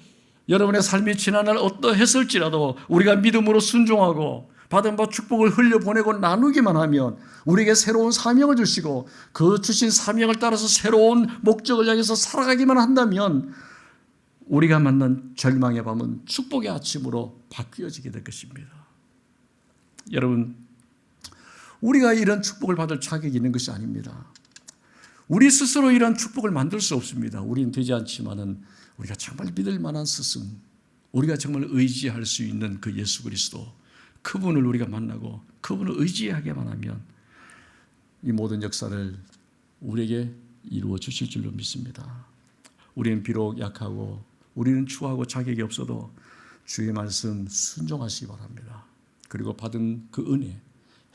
여러분의 삶이 지난날 어떠했을지라도 우리가 믿음으로 순종하고 받은 바 축복을 흘려보내고 나누기만 하면 우리에게 새로운 사명을 주시고 그 주신 사명을 따라서 새로운 목적을 향해서 살아가기만 한다면 우리가 만난 절망의 밤은 축복의 아침으로 바뀌어지게 될 것입니다. 여러분, 우리가 이런 축복을 받을 자격이 있는 것이 아닙니다. 우리 스스로 이런 축복을 만들 수 없습니다. 우리는 되지 않지만은 우리가 정말 믿을 만한 스승, 우리가 정말 의지할 수 있는 그 예수 그리스도, 그분을 우리가 만나고 그분을 의지하게만 하면 이 모든 역사를 우리에게 이루어 주실 줄로 믿습니다. 우리는 비록 약하고 우리는 추하고 자격이 없어도 주의 말씀 순종하시기 바랍니다. 그리고 받은 그 은혜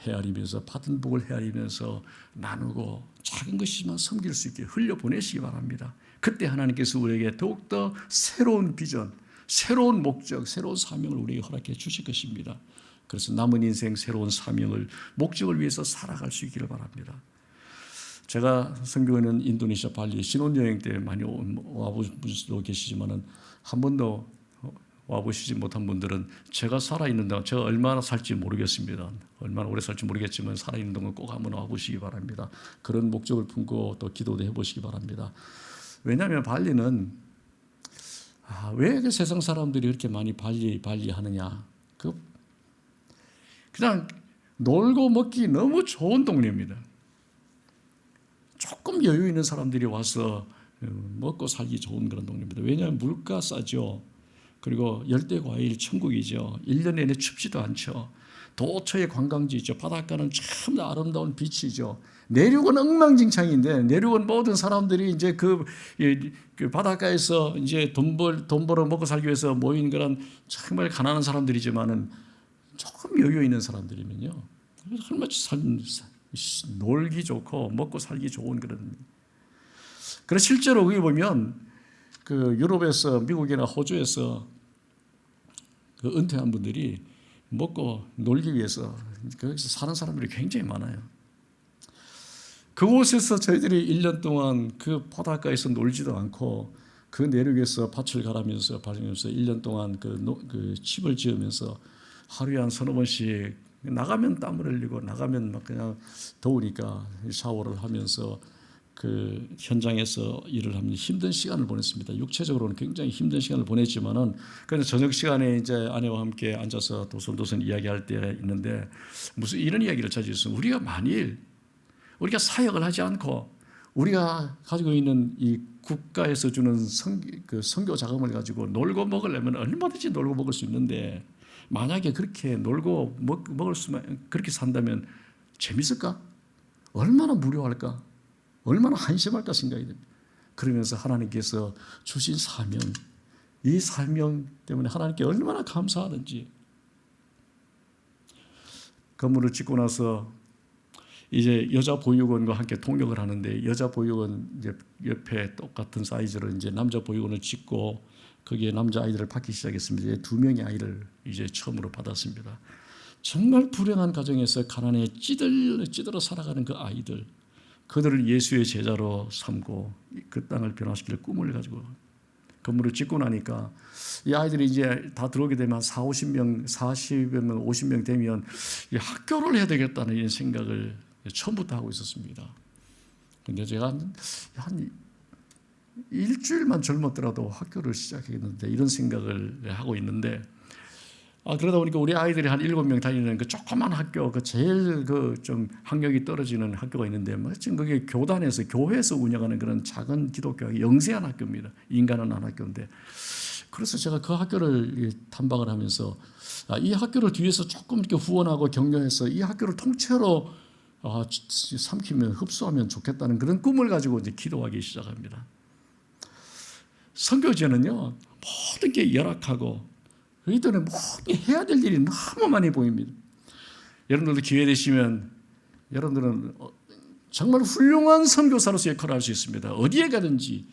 헤아리면서 받은 복을 헤아리면서 나누고 작은 것이지만 섬길 수 있게 흘려보내시기 바랍니다. 그때 하나님께서 우리에게 더욱더 새로운 비전, 새로운 목적, 새로운 사명을 우리에게 허락해 주실 것입니다. 그래서 남은 인생 새로운 사명을, 목적을 위해서 살아갈 수 있기를 바랍니다. 제가 선교하는 인도네시아 발리 신혼여행 때 많이 와보신 분도 계시지만은 한 번도 와보시지 못한 분들은 제가 살아있는 동안 제가 얼마나 살지 모르겠습니다. 얼마나 오래 살지 모르겠지만 살아있는 동안 꼭 한번 와보시기 바랍니다. 그런 목적을 품고 또 기도도 해보시기 바랍니다. 왜냐하면 발리는 왜 그 세상 사람들이 이렇게 많이 발리 하느냐? 그냥 놀고 먹기 너무 좋은 동네입니다. 조금 여유 있는 사람들이 와서 먹고 살기 좋은 그런 동네입니다. 왜냐하면 물가 싸죠. 그리고 열대과일 천국이죠. 1년 내내 춥지도 않죠. 도처에 관광지죠. 바닷가는 참 아름다운 비치죠. 내륙은 엉망진창인데 내륙은 모든 사람들이 이제 그 바닷가에서 이제 돈 벌어 먹고 살기 위해서 모인 그런 정말 가난한 사람들이지만은 조금 여유 있는 사람들이면요. 얼마나 놀기 좋고 먹고 살기 좋은 그런. 그래서 실제로 거기 보면 그 유럽에서 미국이나 호주에서 그 은퇴한 분들이 먹고 놀기 위해서 거기서 사는 사람들이 굉장히 많아요. 그곳에서 저희들이 1년 동안 그 바닷가에서 놀지도 않고 그 내륙에서 밭을 갈아면서 1년 동안 그 집을 지으면서 하루에 한 서너 번씩 나가면 땀을 흘리고 나가면 막 그냥 더우니까 샤워를 하면서 그 현장에서 일을 하면 힘든 시간을 보냈습니다. 육체적으로는 굉장히 힘든 시간을 보냈지만은 그래서 저녁 시간에 이제 아내와 함께 앉아서 도선도선 이야기할 때 있는데 무슨 이런 이야기를 자주 했어요. 우리가 만일 우리가 사역을 하지 않고 우리가 가지고 있는 이 국가에서 주는 선교 자금을 가지고 놀고 먹으려면 얼마든지 놀고 먹을 수 있는데 만약에 그렇게 놀고 먹을 수만 그렇게 산다면 재밌을까? 얼마나 무료할까? 얼마나 한심할까 생각이 됩니다. 그러면서 하나님께서 주신 사명, 이 사명 때문에 하나님께 얼마나 감사하든지. 건물을 짓고 나서 이제 여자 보육원과 함께 통역을 하는데 여자 보육원 이제 옆에 똑같은 사이즈로 이제 남자 보육원을 짓고 거기에 남자 아이들을 받기 시작했습니다. 이제 2명의 아이를 이제 처음으로 받았습니다. 정말 불행한 가정에서 가난에 찌들어 살아가는 그 아이들, 그들을 예수의 제자로 삼고 그 땅을 변화시킬 꿈을 가지고 건물을 짓고 나니까 이 아이들이 이제 다 들어오게 되면 40명, 40명, 50명 되면 이 학교를 해야 되겠다는 이런 생각을 처음부터 하고 있었습니다. 근데 제가 한 일주일만 젊었더라도 학교를 시작했는데 이런 생각을 하고 있는데 그러다 보니까 우리 아이들이 한 7명 다니는 그 조그만 학교, 그 제일 그 좀 학력이 떨어지는 학교가 있는데 지금 그게 교단에서 교회에서 운영하는 그런 작은 기독교 영세한 학교입니다. 인간은 한 학교인데 그래서 제가 그 학교를 탐방을 하면서 이 학교를 뒤에서 조금 이렇게 후원하고 격려해서 이 학교를 통째로 삼키면 흡수하면 좋겠다는 그런 꿈을 가지고 이제 기도하기 시작합니다. 선교제는요 모든 게 열악하고 저희들은 모든 해야 될 일이 너무 많이 보입니다. 여러분들도 기회 되시면 여러분들은 정말 훌륭한 선교사로서 역할을 할 수 있습니다. 어디에 가든지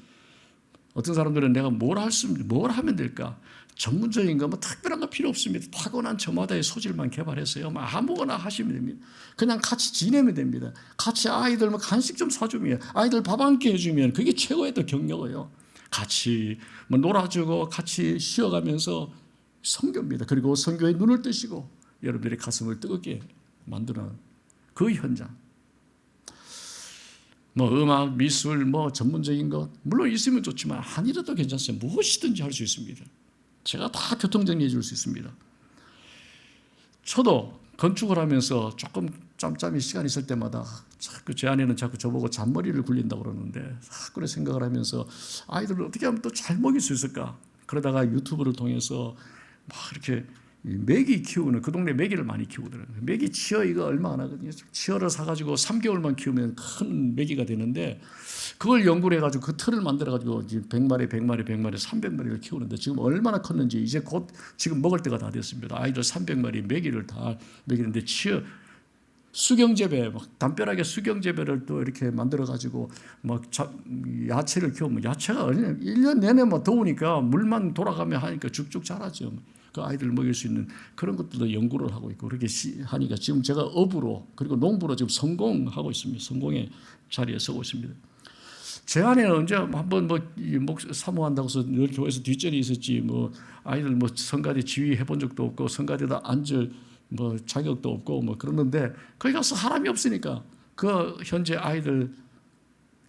어떤 사람들은 내가 뭘 하면 될까? 전문적인 거 특별한 거 필요 없습니다. 타고난 저마다의 소질만 개발해서요. 아무거나 하시면 됩니다. 그냥 같이 지내면 됩니다. 같이 아이들 간식 좀 사주면 아이들 밥 한 끼 해주면 그게 최고의 또 격려예요. 같이 놀아주고 같이 쉬어가면서 선교입니다. 그리고 선교에 눈을 뜨시고 여러분들의 가슴을 뜨겁게 만드는 그 현장. 음악, 미술, 전문적인 것 물론 있으면 좋지만 아니라도 괜찮습니다. 무엇이든지 할 수 있습니다. 제가 다 교통정리해 줄 수 있습니다. 저도 건축을 하면서 조금 짬짬이 시간 있을 때마다 자꾸 제 아내는 자꾸 저보고 잔머리를 굴린다고 그러는데 그래 생각을 하면서 아이들을 어떻게 하면 또 잘 먹일 수 있을까? 그러다가 유튜브를 통해서 막 이렇게 메기 키우는 그 동네 메기를 많이 키우더라고요. 메기 치어 이거 얼마 안 하거든요. 치어를 사가지고 3개월만 키우면 큰 메기가 되는데 그걸 연구를 해가지고 그 틀을 만들어가지고 100마리, 100마리, 100마리, 300마리를 키우는데 지금 얼마나 컸는지 이제 곧 지금 먹을 때가 다 됐습니다. 아이들 300마리 메기를 다 먹이는데 치어 수경재배, 담벼락에 수경재배를 또 이렇게 만들어가지고 야채를 키우면 야채가 1년 내내 더우니까 물만 돌아가면 하니까 쭉쭉 자라죠. 그 아이들 먹일 수 있는 그런 것들도 연구를 하고 있고 그렇게 하니까 지금 제가 업으로 그리고 농부로 지금 성공하고 있습니다. 성공의 자리에 서고 있습니다. 제 아내는 언제 한번 사모한다고 해서 늘 교회에서 뒷전이 있었지 아이들 성가대 지휘해 본 적도 없고 성가대에다 앉을 자격도 없고 그러는데 거기 가서 사람이 없으니까 그 현재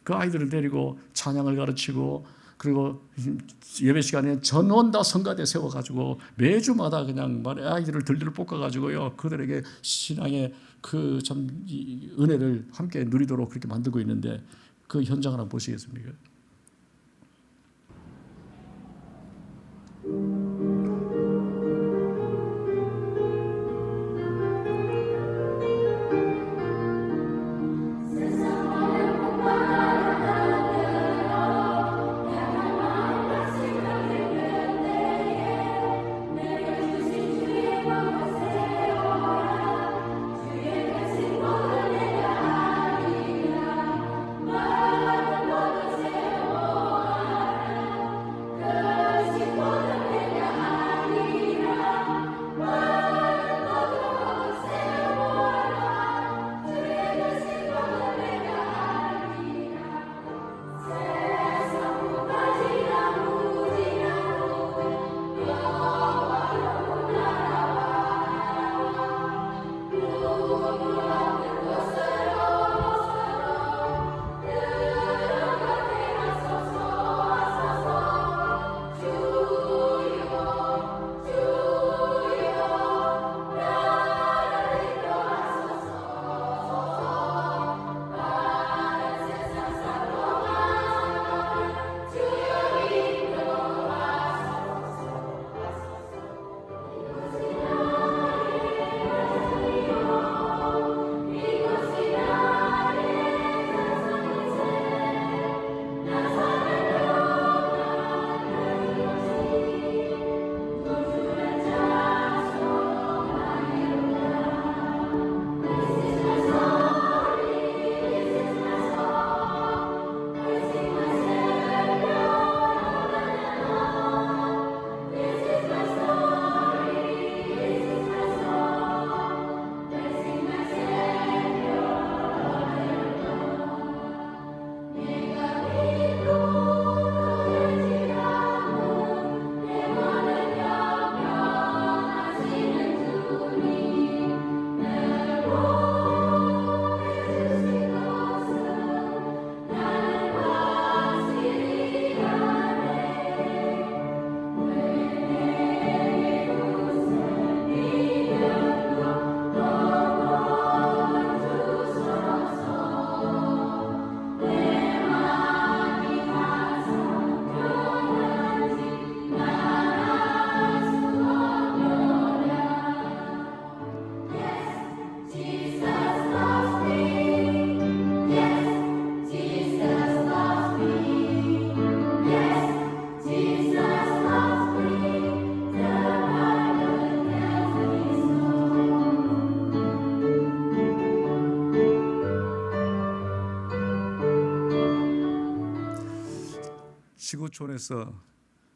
그 아이들을 데리고 찬양을 가르치고 그리고 예배 시간에 전원 다 성가대 세워가지고 매주마다 그냥 아이들을 들들 볶아가지고요 그들에게 신앙의 그 참 은혜를 함께 누리도록 그렇게 만들고 있는데 그 현장을 한번 보시겠습니까?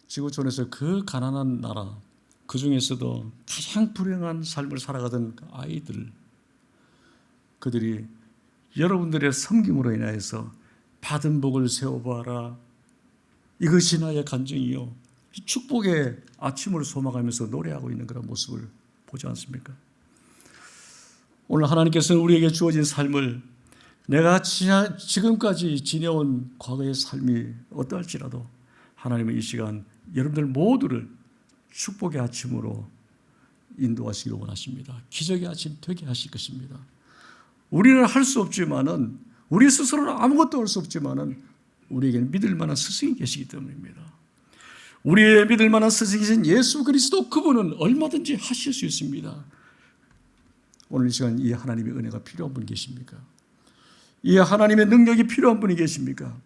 지구촌에서 그 가난한 나라, 그 중에서도 가장 불행한 삶을 살아가던 아이들, 그들이 여러분들의 섬김으로 인하여서 받은 복을 세워보아라, 이것이 나의 간증이요, 축복의 아침을 소망하면서 노래하고 있는 그런 모습을 보지 않습니까? 오늘 하나님께서는 우리에게 주어진 삶을, 내가 지금까지 지내온 과거의 삶이 어떠할지라도 하나님은 이 시간 여러분들 모두를 축복의 아침으로 인도하시기를 원하십니다. 기적의 아침 되게 하실 것입니다. 우리는 할 수 없지만은, 우리 스스로는 아무것도 할 수 없지만은 우리에게는 믿을 만한 스승이 계시기 때문입니다. 우리의 믿을 만한 스승이신 예수 그리스도, 그분은 얼마든지 하실 수 있습니다. 오늘 이 시간 이 하나님의 은혜가 필요한 분 계십니까? 이 하나님의 능력이 필요한 분이 계십니까?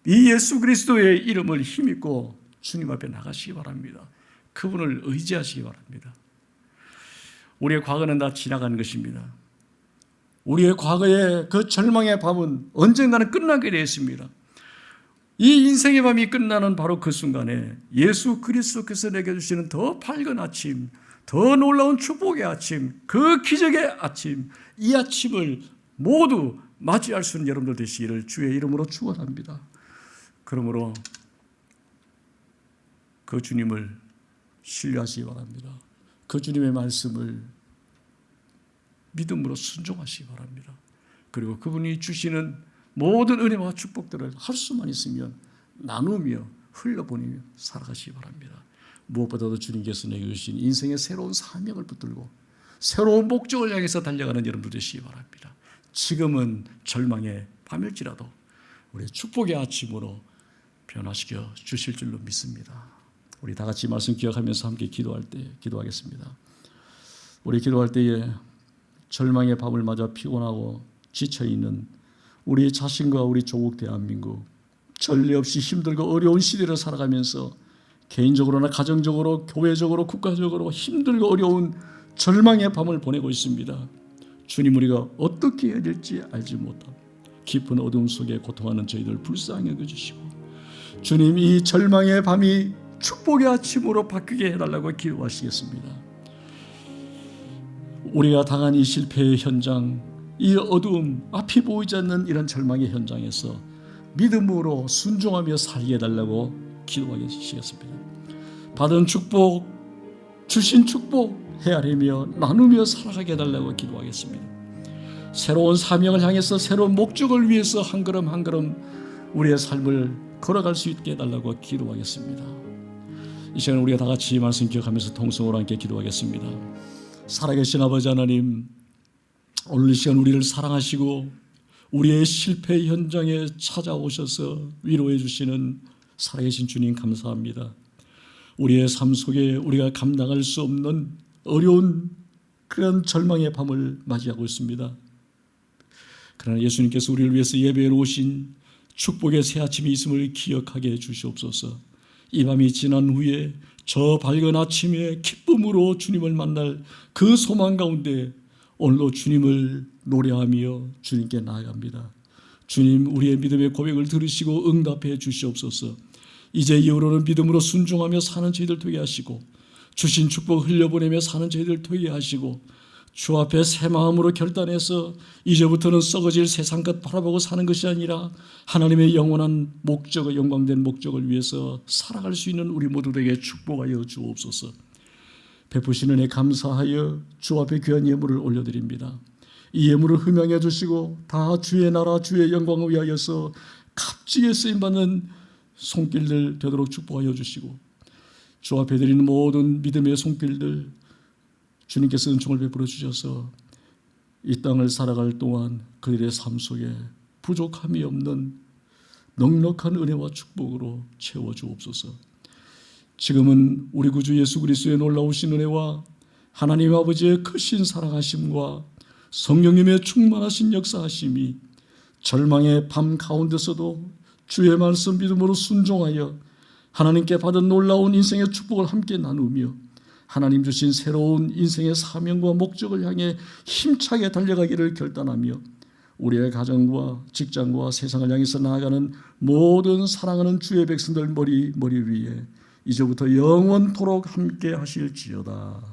이 예수 그리스도의 이름을 힘입고 주님 앞에 나가시기 바랍니다. 그분을 의지하시기 바랍니다. 우리의 과거는 다 지나가는 것입니다. 우리의 과거의 그 절망의 밤은 언젠가는 끝나게 되어 있습니다. 이 인생의 밤이 끝나는 바로 그 순간에 예수 그리스도께서 내게 주시는 더 밝은 아침, 더 놀라운 축복의 아침, 그 기적의 아침, 이 아침을 모두 맞이할 수 있는 여러분들 되시기를 주의 이름으로 축원합니다. 그러므로 그 주님을 신뢰하시기 바랍니다. 그 주님의 말씀을 믿음으로 순종하시기 바랍니다. 그리고 그분이 주시는 모든 은혜와 축복들을 할 수만 있으면 나누며 흘려보내며 살아가시기 바랍니다. 무엇보다도 주님께서 내게 주신 인생의 새로운 사명을 붙들고 새로운 목적을 향해서 달려가는 여러분들 되시기 바랍니다. 지금은 절망의 밤일지라도 우리의 축복의 아침으로 변화시켜 주실 줄로 믿습니다. 우리 다 같이 말씀 기억하면서 함께 기도하겠습니다. 우리 기도할 때에 절망의 밤을 맞아 피곤하고 지쳐있는 우리 자신과 우리 조국 대한민국, 전례 없이 힘들고 어려운 시대를 살아가면서 개인적으로나 가정적으로, 교회적으로, 국가적으로 힘들고 어려운 절망의 밤을 보내고 있습니다. 주님, 우리가 어떻게 해야 될지 알지 못하고 깊은 어둠 속에 고통하는 저희들 불쌍히 여겨주시고, 주님, 이 절망의 밤이 축복의 아침으로 바뀌게 해달라고 기도하시겠습니다. 우리가 당한 이 실패의 현장, 이 어두움, 앞이 보이지 않는 이런 절망의 현장에서 믿음으로 순종하며 살게 해달라고 기도하시겠습니다. 받은 축복, 주신 축복 헤아리며 나누며 살아가게 해달라고 기도하겠습니다. 새로운 사명을 향해서, 새로운 목적을 위해서 한 걸음 한 걸음 우리의 삶을 걸어갈 수 있게 해달라고 기도하겠습니다. 이 시간 우리가 다 같이 말씀 기억하면서 통성으로 함께 기도하겠습니다. 살아계신 아버지 하나님, 오늘 이 시간 우리를 사랑하시고 우리의 실패 현장에 찾아오셔서 위로해 주시는 살아계신 주님 감사합니다. 우리의 삶 속에 우리가 감당할 수 없는 어려운 그런 절망의 밤을 맞이하고 있습니다. 그러나 예수님께서 우리를 위해서 예배에 오신 축복의 새 아침이 있음을 기억하게 해 주시옵소서. 이 밤이 지난 후에 저 밝은 아침에 기쁨으로 주님을 만날 그 소망 가운데 오늘도 주님을 노래하며 주님께 나아갑니다. 주님, 우리의 믿음의 고백을 들으시고 응답해 주시옵소서. 이제 이후로는 믿음으로 순종하며 사는 저희들 되게 하시고, 주신 축복 흘려보내며 사는 저희들 되게 하시고, 주 앞에 새 마음으로 결단해서 이제부터는 썩어질 세상 것 바라보고 사는 것이 아니라 하나님의 영원한 목적을, 영광된 목적을 위해서 살아갈 수 있는 우리 모두에게 축복하여 주옵소서. 베푸신 은혜 감사하여 주 앞에 귀한 예물을 올려드립니다. 이 예물을 흠양해 주시고 다 주의 나라, 주의 영광을 위하여서 값지게 쓰임받는 손길들 되도록 축복하여 주시고, 주 앞에 드리는 모든 믿음의 손길들 주님께서 은총을 베풀어 주셔서 이 땅을 살아갈 동안 그들의 삶 속에 부족함이 없는 넉넉한 은혜와 축복으로 채워주옵소서. 지금은 우리 구주 예수 그리스도의 놀라우신 은혜와 하나님 아버지의 크신 사랑하심과 성령님의 충만하신 역사하심이 절망의 밤 가운데서도 주의 말씀 믿음으로 순종하여 하나님께 받은 놀라운 인생의 축복을 함께 나누며 하나님 주신 새로운 인생의 사명과 목적을 향해 힘차게 달려가기를 결단하며 우리의 가정과 직장과 세상을 향해서 나아가는 모든 사랑하는 주의 백성들 머리 위에 이제부터 영원토록 함께 하실지어다.